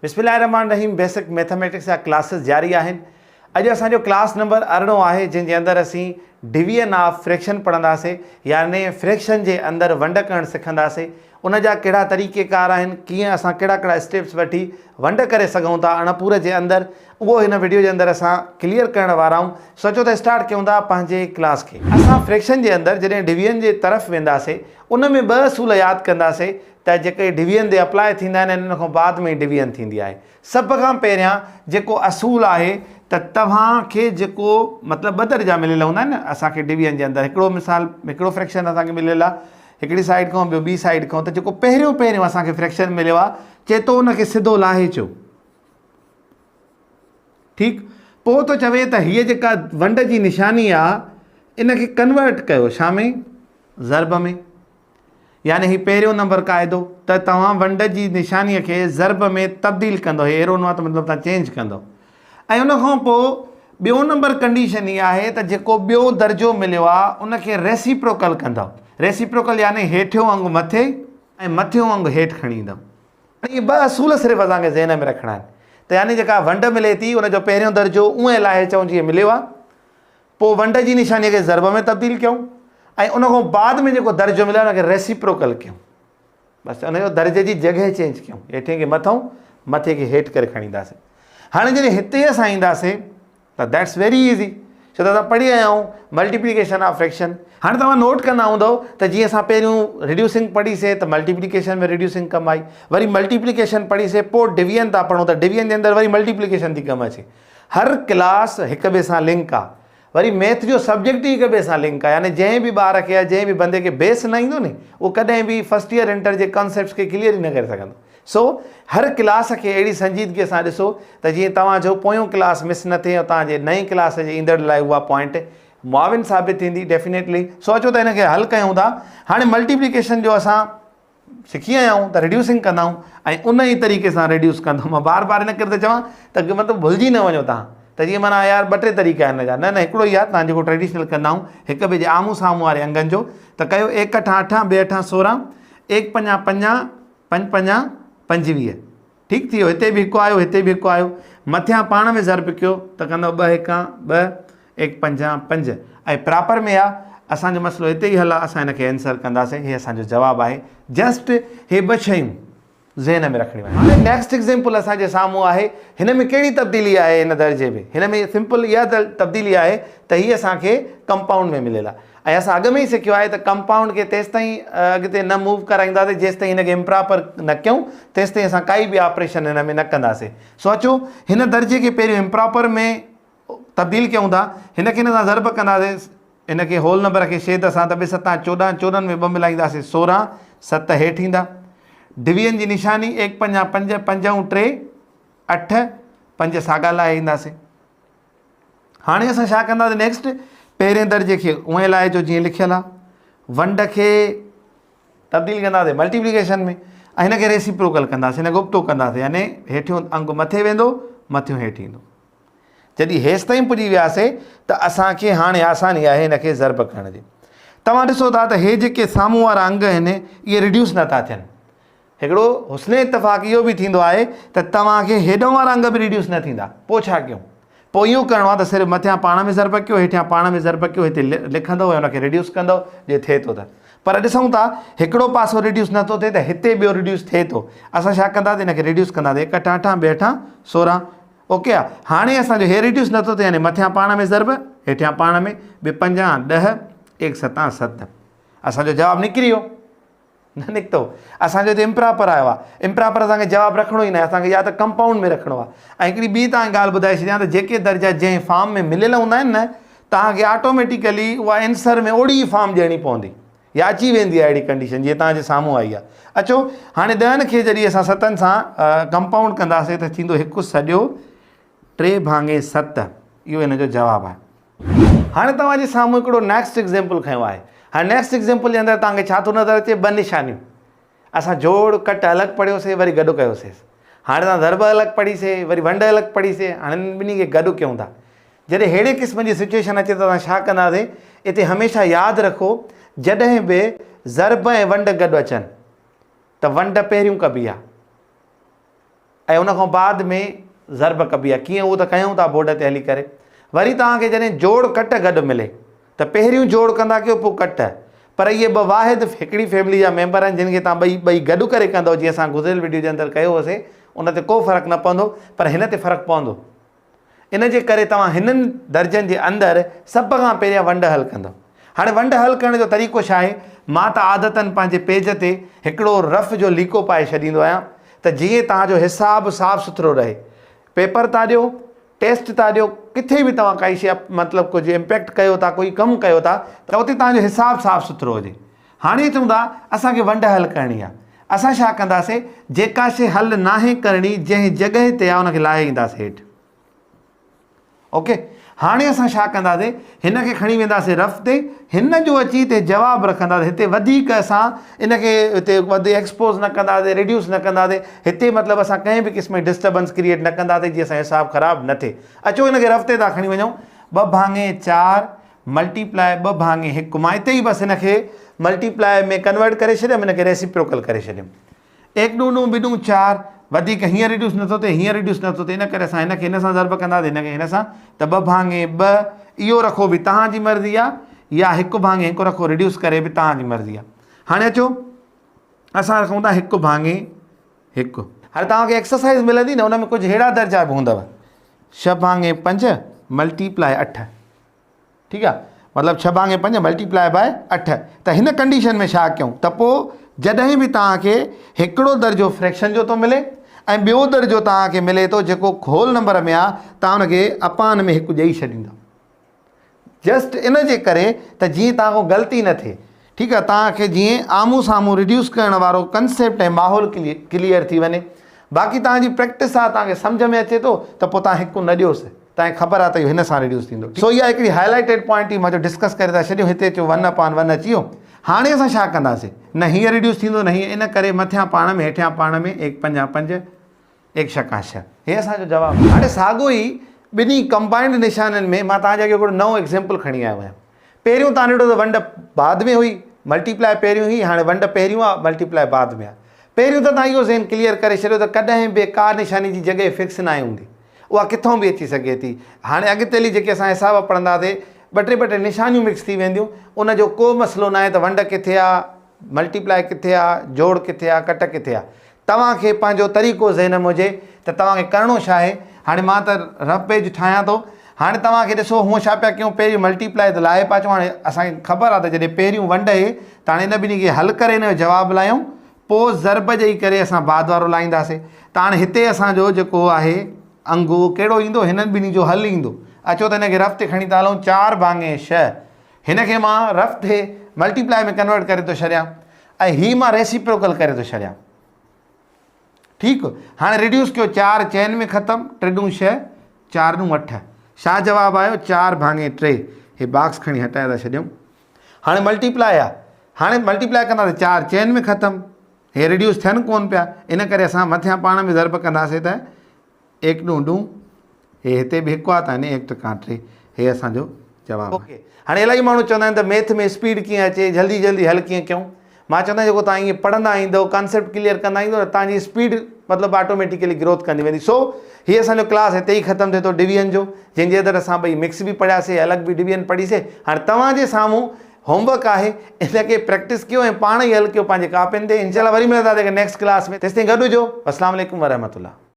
बिस्मिल्लाहिर्रहमानिर्रहीम। Basic mathematics जा classes जारी आहिनि। अॼु असांजो क्लास नंबर 18 आहे, जंहिंजे अंदरि असीं डिवीजन ऑफ फ्रैक्शन पढ़ंदासीं, यानी फ्रैक्शन जे अंदरि वंड करणु सिखंदासीं। उन जा कहिड़ा तरीक़ेकार आहिनि, कीअं असां कहिड़ा कहिड़ा स्टेप्स वठी वंड करे सघूं था अणपूर जे अंदरि, उहो हिन वीडियो जे अंदरि असां क्लियर करण वारा आहियूं। सोचो त स्टार्ट कयूं था पंहिंजे क्लास खे। असां फ्रैक्शन जे अंदरि जॾहिं डिवीजन जे तरफ़ वेंदासीं, उन में ॿ असूल यादि कंदासीं त जेके डिवीजन ते अप्लाई थींदा आहिनि, इन खां बाद में डिवीजन थींदी आहे। सभ खां पहिरियां जेको असूल आहे त तव्हांखे जेको मतिलबु ॿ दर्जा मिलियल हूंदा आहिनि न असांखे डिवीजन जे अंदरि। हिकिड़ो मिसाल, हिकिड़ो फ्रैक्शन असांखे मिलियल आहे हिकिड़ी साइड खां, ॿियो ॿी साइड खां। त जेको पहिरियों असांखे फ्रैक्शन मिलियो आहे, चए थो उनखे सिधो लाहे अचो। ठीकु, पोइ थो चवे त हीअ जेका वंड जी निशानी आहे, इनखे कन्वर्ट कयो छा में? ज़र्ब में। यानी ही पहिरियों नंबर क़ाइदो त तव्हां वंड जी निशानीअ खे ज़र्ब में तब्दील कंदो। हे अहिड़ो न आहे त मतिलबु तव्हां चेंज कंदो। ऐं उनखां पोइ ॿियो नंबर कंडीशन इहा आहे त जेको ॿियो दर्जो मिलियो आहे उनखे रेसिप्रोकल कंदव। रेसिप्रोकल यानी हेठियों अंगु मथे ऐं मथियों अंगु हेठि खणी ईंदव। इहे ॿ असूल सिर्फ़ु असांखे ज़हन में रखणा आहिनि। त यानी जेका वंड मिले थी, उनजो पहिरियों दर्जो उएं लाहे अचूं जीअं मिलियो आहे, पोइ वंड जी निशानीअ खे ज़र्ब में तब्दील कयूं, ऐं उनखां बाद में जेको दर्जो मिलियो आहे उनखे रेसिप्रोकल कयूं। बसि उनजो दर्जे जी जॻह चेंज कयूं, हेठे खे मथां, मथे खे हेठि करे खणी ईंदासीं। हाणे जॾहिं हिते असां ईंदासीं त दैट्स वेरी ईज़ी, छो त असां पढ़ी आया आहियूं मल्टीप्लिकेशन ऑफ फ्रैक्शन। हाणे तव्हां नोट कंदा हूंदव त जीअं असां पहिरियों रिड्यूसिंग पढ़ीसीं त मल्टीप्लिकेशन में रिड्यूसिंग कमु आई, वरी मल्टीप्लिकेशन पढ़ीसीं, पोइ डिवीजन था पढ़ूं त डिवीजन जे अंदरि वरी मल्टीप्लिकेशन थी कमु अचे। हर क्लास हिक ॿिए सां लिंक आहे। वरी मैथ जो सब्जेक्ट ई हिक ॿिए सां लिंक आहे। यानी जंहिं बि ॿार खे या जंहिं बि बंदे खे बेस न ईंदो नी, उहो कॾहिं बि फस्ट ईयर इंटर जे कॉन्सेप्ट्स खे क्लियर ई न करे सघंदो। सो हर क्लास खे अहिड़ी संजीदगीअ सां ॾिसो त जीअं तव्हांजो पोयों क्लास मिस न थिए, तव्हांजे नई क्लास जे ईंदड़ लाइ उहा पॉइंट मुआविन साबित थींदी डेफिनेटली। सोचो त हिनखे हल कयूं था। हाणे मल्टीप्लिकेशन जो असां सिखी आया आहियूं त रिड्यूसिंग कंदा आहियूं, ऐं उन ई तरीक़े सां रिड्यूस कंदो। मां बार बार इन करे त चवां त मतिलबु भुलिजी न वञो तव्हां त जीअं माना यार ॿ टे तरीक़ा आहिनि हिन जा। न हिकिड़ो ई आहे, तव्हां जेको ट्रेडिशनल कंदा आहियूं हिक ॿिए जे आम्हूं साम्हूं वारे अंगनि जो। त कयो 1 अठ 8 2 अठ 16, 1 पंजा 50, 5 पंजा 25। ठीकु थी वियो। हिते बि हिकु आयो, हिते बि हिकु आयो। मथियां पाण में ज़र्ब कयो त कंदो 2 1 2, 1 पंजा 5। ऐं प्रॉपर में आहे, असांजो मसइलो हिते ई हल आहे। असां हिनखे आंसर कंदासीं। हे असांजो जवाबु आहे। जस्ट हे 2 शयूं ज़हन में रखणियूं आहिनि। हाणे नेक्स्ट एग्ज़ाम्पल असांजे साम्हूं आहे। हिन में कहिड़ी तब्दीली आहे? हिन दर्जे में हिन में सिंपल इहा तब्दीली आहे त हीअ असांखे कंपाउंड में मिलियल आहे। ऐं असां अॻु में ई सिखियो आहे त कंपाउंड खे तेसि ताईं अॻिते न मूव कराईंदासीं जेसि ताईं हिनखे इम्प्रॉपर न कयूं, तेसि ताईं असां काई बि ऑपरेशन हिन में न कंदासीं। सोचो, हिन दर्जे खे पहिरियों इम्प्रॉपर में तब्दील कयूं था, हिनखे हिन सां ज़र्ब कंदासीं, हिनखे होल नंबर खे छेद सां, त 2 7 14, 14 में 2 मिलाईंदासीं 16, 7 हेठि ईंदा। डिवीजन जी निशानी 1 पंजा 5, 5 ऐं 3 8, 5 साॻा लाहे ईंदासीं। हाणे असां छा कंदासीं? नेक्स्ट पहिरें दर्जे खे उएं लाहे जो जीअं लिखियलु आहे, वंड खे तब्दील कंदासीं मल्टीप्लिकेशन में, ऐं हिनखे रेसिप्रोकल कंदासीं, हिन गुप्तो कंदासीं। यानी हेठियों अंगु मथे वेंदो, मथियों हेठि ईंदो। जॾहिं हेसि ताईं पुॼी वियासीं त असांखे हाणे आसानी आहे हिनखे ज़र्ब करण जी। तव्हां ॾिसो था त हे जेके साम्हूं वारा अंग आहिनि, इहे रिड्यूस नथा थियनि। हिकिड़ो हुस्न इत्तफ़ाक़ इहो बि थींदो आहे त तव्हांखे हेॾो वारा अंग बि रिड्यूस न थींदा। पोइ छा कयूं? पोइ इहो करिणो आहे त सिर्फ़ु मथियां पाण में ज़र्ब कयो, हेठियां पाण में ज़र्ब कयो, हिते लिखंदव ऐं हुनखे रिड्यूस कंदव जे थिए थो त। पर ॾिसूं था हिकिड़ो पासो रिड्यूस नथो थिए त हिते ॿियो रिड्यूस थिए थो। असां छा कंदासीं? हिनखे रिड्यूस कंदासीं 1 8 8 2 8 16। ओके आहे। हाणे असांजो हे रिड्यूस नथो थिए, यानी मथियां पाण में ज़र्ब, हेठियां पाण में, 2 50 10, 1 7 7। असांजो जवाबु निकिरी वियो? न निकितो। असांजो हिते इम्प्रॉपर आयो आहे। इम्प्रॉपर असांखे जवाबु रखिणो ई न आहे, असांखे या त कंपाउंड में रखिणो आहे। ऐं हिकिड़ी ॿी तव्हांखे ॻाल्हि ॿुधाए छॾियां त जेके दर्जा जंहिं फॉर्म में मिलियल हूंदा आहिनि न, तव्हांखे ऑटोमेटिकली उहा आंसर में ओड़ी ई फॉर्म ॾियणी पवंदी, या अची वेंदी आहे अहिड़ी कंडीशन जीअं तव्हांजे साम्हूं आई आहे। अचो हाणे 10 खे जॾहिं असां 7 सां कंपाउंड कंदासीं त थींदो 1 सॼो 3 भाङे 7। इहो हिन जो जवाबु आहे। हाणे तव्हांजे साम्हूं हिकिड़ो नेक्स्ट एग्ज़ाम्पल खयों आहे। हाणे नेक्स्ट एग्ज़ाम्पल जे अंदरि तव्हांखे छा थो नज़र अचे? 2 निशानियूं। असां जोड़ कट अलॻि पढ़ियोसीं, वरी गॾु कयोसीं। हाणे तव्हां ज़र्ब अलॻि पढ़ीसीं, वरी वंड अलॻि पढ़ीसीं। हाणे ॿिन्ही खे गॾु कयूं था। जॾहिं अहिड़े क़िस्म जी सिचुएशन अचे त असां छा कंदासीं? हिते हमेशह यादि रखो, जॾहिं बि ज़र्ब ऐं वंड गॾु अचनि त वंड पहिरियों कबी आहे। ऐं उन खां बाद में ज़रब कबी आहे। कीअं उहो त कयूं था बोर्ड ते हली करे। वरी तव्हांखे जॾहिं जोड़ कट गॾु मिले त पहिरियों जोड़ कंदा कयो, पोइ कट। पर इहे ॿ वाहिद हिकिड़ी फैमिली जा मेंबर आहिनि जिन खे तव्हां ॿई गॾु करे कंदो, जीअं असां गुज़िरियल वीडियो जे अंदरि कयो हुयोसीं। उन ते को फ़र्क़ु न पवंदो, पर हिन ते फ़र्क़ु पवंदो। इन जे करे तव्हां हिननि दर्जनि जे अंदरि सभ खां पहिरियां वंड हल कंदो। हाणे वंड हल करण जो तरीक़ो छा आहे? मां त आदतन पंहिंजे पेज ते हिकिड़ो रफ़ जो लीको पाए छॾींदो आहियां त जीअं तव्हांजो हिसाबु साफ़ु सुथिरो रहे। पेपर था ॾियो, टेस्ट था ॾियो, किथे बि तव्हां काई शइ मतिलबु कुझु इम्पैक्ट कयो था, कोई कमु कयो था, त उते तव्हांजो हिसाबु साफ़ु सुथिरो हुजे। हाणे चऊं था असांखे वंड हल करणी आहे। असां छा कंदासीं? जेका शइ हल नाहे करणी, जंहिं जॻहि ते आहे उनखे लाहे ईंदासीं हेठि। ओके, हाणे असां छा कंदासीं? हिन खे खणी वेंदासीं रफ़ ते, हिन जो अची हिते जवाबु रखंदासीं। हिते वधीक असां इनखे हिते वधीक एक्सपोज़ न कंदासीं, रिड्यूस न कंदासीं। हिते मतिलबु असां कंहिं बि क़िस्म जी डिस्टर्बेंस क्रिएट न कंदासीं जीअं असांजो हिसाबु ख़राबु न थिए। अचो हिनखे रफ़ ते था खणी वञूं। 2/4 मल्टीप्लाए 2/1। मां हिते ई बसि हिनखे मल्टीप्लाए में कन्वर्ट करे छॾियमि, हिनखे रेसिप्रोकल करे छॾियमि। 1 × 2 = 4। वधीक हीअं रिड्यूस नथो थिए, हीअं रिड्यूस नथो थिए, इन करे असां हिनखे हिन सां ज़रब कंदासीं, हिनखे हिन सां। त 2/2 इहो रखो बि तव्हांजी मर्ज़ी आहे, या 1/1 रखो रिड्यूस करे बि तव्हांजी मर्ज़ी आहे। हाणे अचो असां रखूं था 1/1। हाणे तव्हांखे एक्सरसाइज़ मिलंदी न, हुन में कुझु अहिड़ा दर्जा बि हूंदव। 6/5 मल्टीप्लाए 8। ठीकु आहे, मतिलबु 6/5 मल्टीप्लाए बाय 8। त हिन कंडीशन में छा कयूं? त पोइ जॾहिं बि तव्हांखे हिकिड़ो दर्जो फ्रैक्शन जो थो मिले ऐं ॿियो दर्जो तव्हांखे मिले थो जेको होल नंबर में आहे, तव्हां हुनखे अपान में 1 ॾेई छॾींदा। जस्ट इन जे करे त जीअं तव्हां खां ग़लती न थिए। ठीकु आहे, तव्हांखे जीअं आम्हूं साम्हूं रिड्यूस करण वारो कंसेप्ट ऐं माहौल क्लियर थी वञे। बाक़ी तव्हांजी प्रैक्टिस आहे, तव्हांखे सम्झ में अचे थो त पोइ तव्हां 1 न ॾियोसि, तव्हांखे ख़बर आहे त इहो हिन सां रिड्यूस थींदो। सो इहा हिकिड़ी हाईलाइटेड पॉइंट ई मां जो डिस्कस करे था छॾियूं। हिते अचो 1/1 अची वियो। हाणे असां छा कंदासीं? न हीअं रिड्यूस थींदो न हीअं, इन करे मथियां पाण में हेठियां पाण में 1 5 5 1 6 6। हे असांजो जवाबु। हाणे साॻियो ई ॿिन्ही कंबाइंड निशाननि में मां तव्हांजे हिकिड़ो नओं एग्ज़ाम्पल खणी आयो आहियां। पहिरियों तव्हां ॾिठो त वंड बाद में हुई, मल्टीप्लाए पहिरियों हुई, हाणे वंड पहिरियों आहे, मल्टीप्लाए बाद में आहे। पहिरियों त तव्हां इहो ज़हन क्लियर करे छॾियो त कॾहिं बि का निशानी जी जॻहि फिक्स न आहे हूंदी, उहा किथां बि अची सघे थी। हाणे अॻिते जेके असां हिसाब पढ़ंदासीं, ॿ टे निशानियूं मिक्स थी वेंदियूं, उनजो को मसइलो न आहे त वंड किथे आहे, मल्टीप्लाए किथे आहे, जोड़ किथे आहे, कट किथे आहे। तव्हांखे पंहिंजो तरीक़ो ज़हन में हुजे त तव्हांखे करिणो छा आहे। हाणे मां त रफ़ पेज ठाहियां थो। हाणे तव्हांखे ॾिसो हूअं छा पिया कयूं, पहिरियों मल्टीप्लाए त लाहे पिया अचूं। हाणे असांखे ख़बर आहे त जॾहिं पहिरियों वंड आहे त हाणे इन ॿिन्ही खे हल करे हिन जो जवाबु लाहियूं, पोइ ज़रब ॾेई करे असां बाद वारो लाहींदासीं। त हाणे हिते असांजो जेको आहे अंगु कहिड़ो ईंदो? हिननि ॿिन्ही जो हल ईंदो। अचो त हिनखे रफ़ ते खणी था हलूं। 4/6 हिनखे मां रफ़ ते मल्टीप्लाए में कन्वर्ट करे थो छॾियां ऐं हीअ मां रेसिप्रोकल करे थो छॾियां। ठीकु, हाणे रिड्यूस कयो। 4 चइनि में ख़तमु, 3 × 6 4 × 8। छा जवाबु आयो? 4/3। हे बॉक्स खणी हटाए था छॾियूं। हाणे मल्टीप्लाए आहे, हाणे मल्टीप्लाए कंदासीं, 4 चइनि में ख़तमु, हे रिड्यूस थियनि कोन पिया, इन करे असां मथियां पाण में ज़रब कंदासीं त 1 × 2। हे हिते बि 1 आहे त हिन 1 × 3। हे असांजो जवाबु। ओके, हाणे इलाही माण्हू चवंदा आहिनि त मैथ में स्पीड कीअं अचे, जल्दी जल्दी हल कीअं कयूं। मां चवंदा आहियां जेको तव्हां ईअं पढ़ंदा ईंदव, कॉन्सेप्ट क्लियर कंदा ईंदव, तव्हांजी स्पीड मतिलबु ऑटोमेटिकली ग्रोथ कंदी वेंदी। सो हीअ असांजो क्लास हिते ई ख़तमु थिए थो डिवीजन जो, जंहिंजे अंदरि असां ॿई मिक्स बि पढ़ियासीं, अलॻि बि डिवीजन पढ़ीसीं। हाणे तव्हांजे साम्हूं होमवर्क आहे, इनखे प्रैक्टिस कयो ऐं पाण ई हल कयो पंहिंजे कापियुनि ते। इंशाल्लाह वरी मिलंदासीं नेक्स्ट क्लास में। तेसिताईं गॾु हुजो। अस्सलाम वालेकुम वरहमतुल्लाह।